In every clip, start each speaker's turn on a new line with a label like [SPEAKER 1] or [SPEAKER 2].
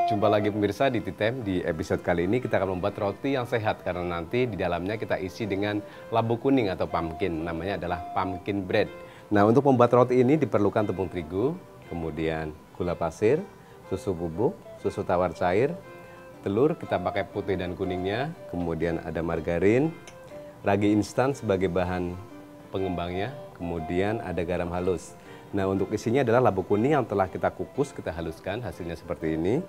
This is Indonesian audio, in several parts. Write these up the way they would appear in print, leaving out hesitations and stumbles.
[SPEAKER 1] Jumpa lagi pemirsa di Titem. Di episode kali ini kita akan membuat roti yang sehat karena nanti di dalamnya kita isi dengan labu kuning atau pumpkin. Namanya adalah pumpkin bread. Nah, untuk membuat roti ini diperlukan tepung terigu, kemudian gula pasir, susu bubuk, susu tawar cair, telur kita pakai putih dan kuningnya, kemudian ada margarin, ragi instan sebagai bahan pengembangnya, kemudian ada garam halus. Nah, untuk isinya adalah labu kuning yang telah kita kukus, kita haluskan, hasilnya seperti ini.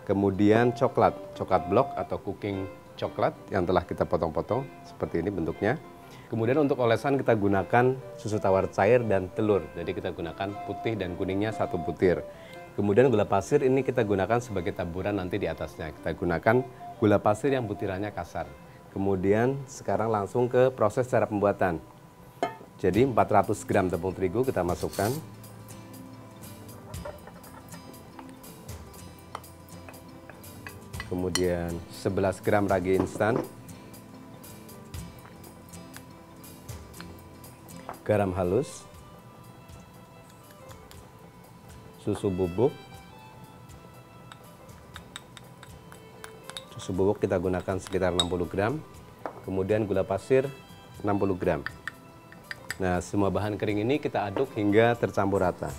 [SPEAKER 1] Kemudian coklat blok atau cooking coklat yang telah kita potong-potong, seperti ini bentuknya. Kemudian untuk olesan kita gunakan susu tawar cair dan telur, jadi kita gunakan putih dan kuningnya 1 butir. Kemudian gula pasir ini kita gunakan sebagai taburan nanti di atasnya. Kita gunakan gula pasir yang butirannya kasar. Kemudian sekarang langsung ke proses cara pembuatan. Jadi 400 gram tepung terigu kita masukkan. Kemudian 11 gram ragi instan. Garam halus. Susu bubuk. Susu bubuk kita gunakan sekitar 60 gram. Kemudian gula pasir 60 gram. Nah, semua bahan kering ini kita aduk hingga tercampur rata.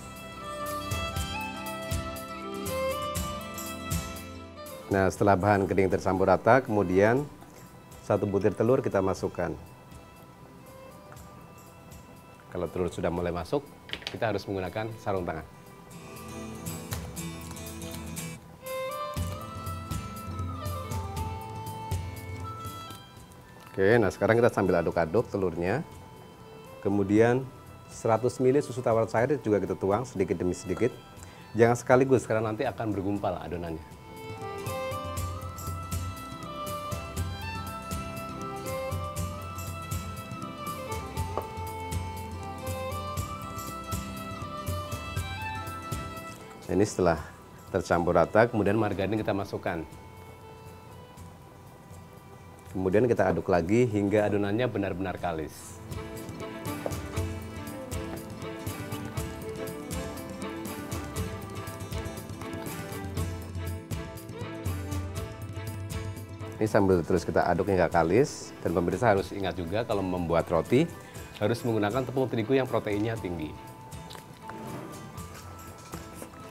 [SPEAKER 1] Nah, setelah bahan kering tercampur rata, kemudian 1 butir telur kita masukkan. Kalau telur sudah mulai masuk, kita harus menggunakan sarung tangan. Oke, nah sekarang kita sambil aduk-aduk telurnya. Kemudian 100 ml susu tawar cair juga kita tuang sedikit demi sedikit. Jangan sekaligus karena nanti akan bergumpal adonannya. Nah, ini setelah tercampur rata, kemudian margarin kita masukkan. Kemudian kita aduk lagi hingga adonannya benar-benar kalis. Ini sambil terus kita aduk hingga kalis. Dan pemirsa harus ingat juga kalau membuat roti harus menggunakan tepung terigu yang proteinnya tinggi.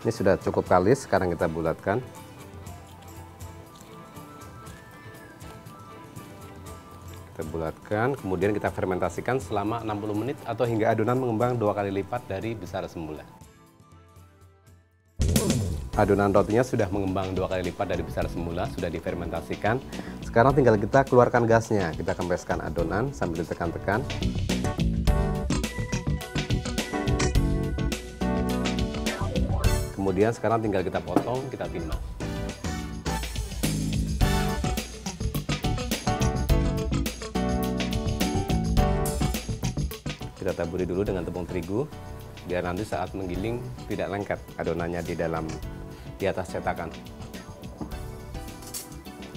[SPEAKER 1] Ini sudah cukup kalis, sekarang kita bulatkan. Kita bulatkan, kemudian kita fermentasikan selama 60 menit atau hingga adonan mengembang 2 kali lipat dari besar semula. Adonan rotinya sudah mengembang 2 kali lipat dari besar semula, sudah difermentasikan. Sekarang tinggal kita keluarkan gasnya. Kita kempeskan adonan sambil ditekan-tekan. Kemudian sekarang tinggal kita potong, kita timbang. Kita taburi dulu dengan tepung terigu, biar nanti saat menggiling tidak lengket adonannya di atas cetakan.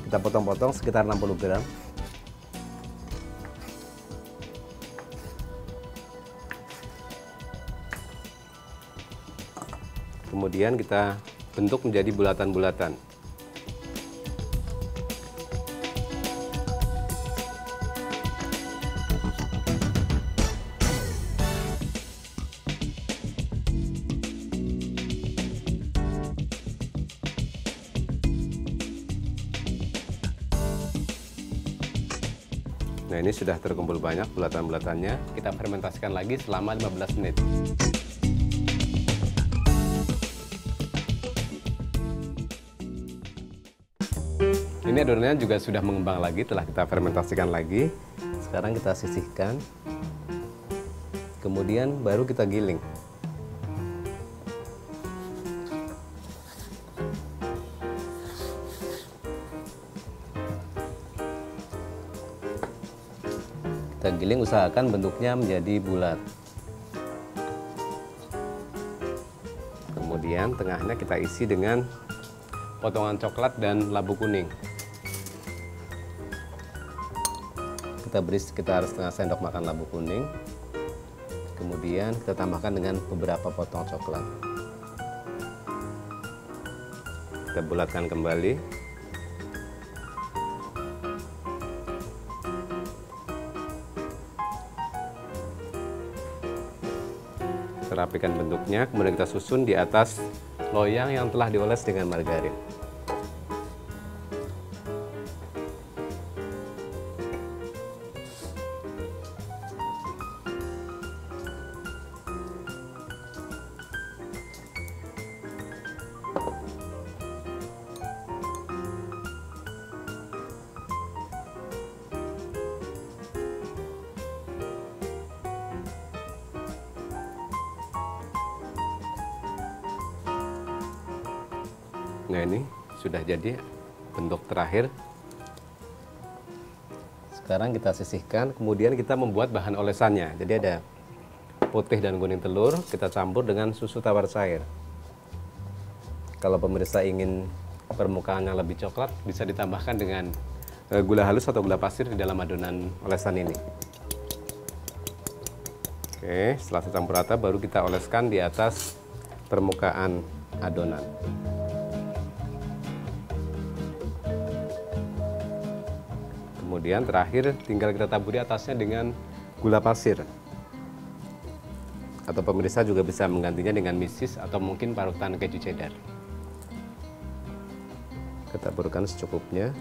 [SPEAKER 1] Kita potong-potong sekitar 60 gram. Kemudian kita bentuk menjadi bulatan-bulatan. Nah, ini sudah terkumpul banyak bulatan-bulatannya. Kita fermentasikan lagi selama 15 menit. Ini adonannya juga sudah mengembang lagi, telah kita fermentasikan lagi. Sekarang kita sisihkan. Kemudian baru kita giling. Kita giling, usahakan bentuknya menjadi bulat. Kemudian tengahnya kita isi dengan potongan coklat dan labu kuning. Kita beri sekitar setengah sendok makan labu kuning. Kemudian kita tambahkan dengan beberapa potong coklat. Kita Kita bulatkan kembali. Kita rapikan bentuknya, kemudian kita susun di atas loyang yang telah dioles dengan margarin. Nah, ini sudah jadi bentuk terakhir. Sekarang kita sisihkan, kemudian kita membuat bahan olesannya. Jadi ada putih dan kuning telur, kita campur dengan susu tawar cair. Kalau pemirsa ingin permukaannya lebih coklat, bisa ditambahkan dengan gula halus atau gula pasir di dalam adonan olesan ini. Oke, setelah dicampur rata baru kita oleskan di atas permukaan adonan. Kemudian terakhir tinggal kita taburi atasnya dengan gula pasir. Atau pemirsa juga bisa menggantinya dengan mesis atau mungkin parutan keju cheddar. Kita taburkan secukupnya.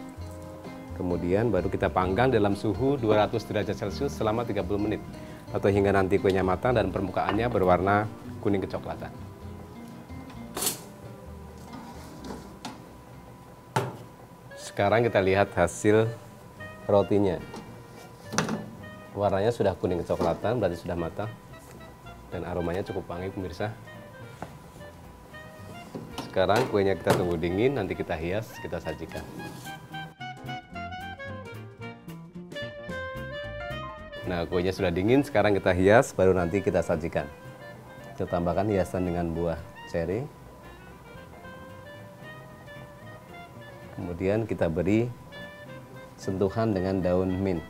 [SPEAKER 1] Kemudian baru kita panggang dalam suhu 200 derajat Celcius selama 30 menit. Atau hingga nanti kuenya matang dan permukaannya berwarna kuning kecoklatan. Sekarang kita lihat hasil rotinya. Warnanya sudah kuning kecoklatan, berarti sudah matang. Dan aromanya cukup wangi pemirsa. Sekarang kuenya kita tunggu dingin, nanti kita hias, kita sajikan. Nah, kuenya sudah dingin, sekarang kita hias, baru nanti kita sajikan. Kita tambahkan hiasan dengan buah ceri. Kemudian kita beri sentuhan dengan daun mint.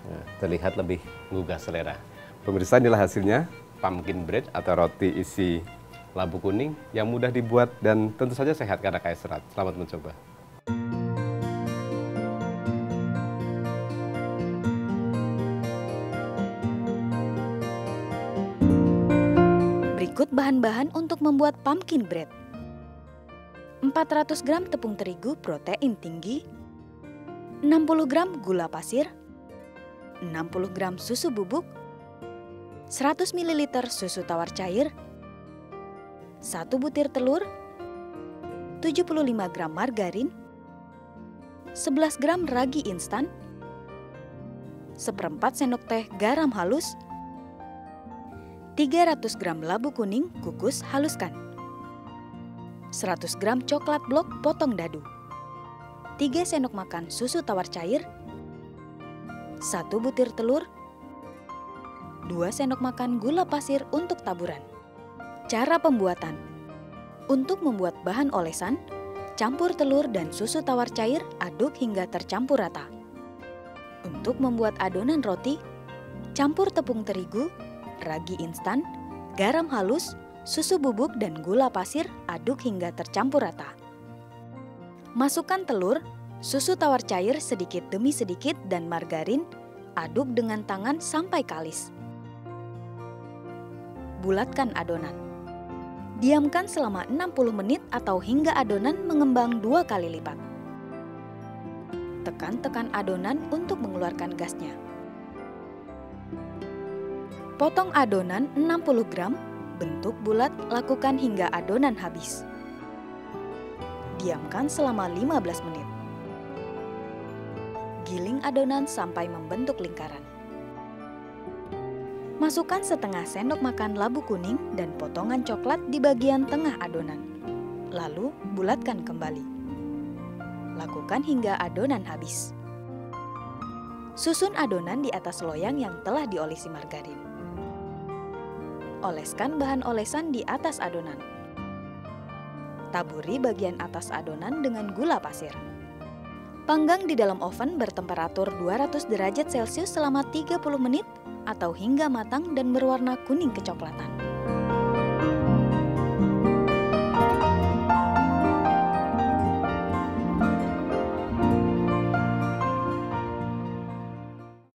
[SPEAKER 1] Nah, terlihat lebih menggugah selera. Pemirsa, inilah hasilnya pumpkin bread atau roti isi labu kuning yang mudah dibuat dan tentu saja sehat karena kaya serat. Selamat mencoba.
[SPEAKER 2] Berikut bahan-bahan untuk membuat pumpkin bread. 400 gram tepung terigu protein tinggi, 60 gram gula pasir, 60 gram susu bubuk, 100 ml susu tawar cair, 1 butir telur, 75 gram margarin, 11 gram ragi instan, 1/4 sendok teh garam halus, 300 gram labu kuning kukus haluskan, 100 gram coklat blok potong dadu, 3 sendok makan susu tawar cair, 1 butir telur, 2 sendok makan gula pasir untuk taburan. Cara pembuatan: untuk membuat bahan olesan, campur telur dan susu tawar cair, aduk hingga tercampur rata. Untuk membuat adonan roti, campur tepung terigu, ragi instan, garam halus, susu bubuk dan gula pasir, aduk hingga tercampur rata. Masukkan telur, susu tawar cair sedikit demi sedikit dan margarin, aduk dengan tangan sampai kalis. Bulatkan adonan. Diamkan selama 60 menit atau hingga adonan mengembang 2 kali lipat. Tekan-tekan adonan untuk mengeluarkan gasnya. Potong adonan 60 gram, bentuk bulat, lakukan hingga adonan habis. Diamkan selama 15 menit. Giling adonan sampai membentuk lingkaran. Masukkan setengah sendok makan labu kuning dan potongan coklat di bagian tengah adonan. Lalu bulatkan kembali. Lakukan hingga adonan habis. Susun adonan di atas loyang yang telah diolesi margarin. Oleskan bahan olesan di atas adonan. Taburi bagian atas adonan dengan gula pasir. Panggang di dalam oven bertemperatur 200 derajat Celcius selama 30 menit atau hingga matang dan berwarna kuning kecoklatan.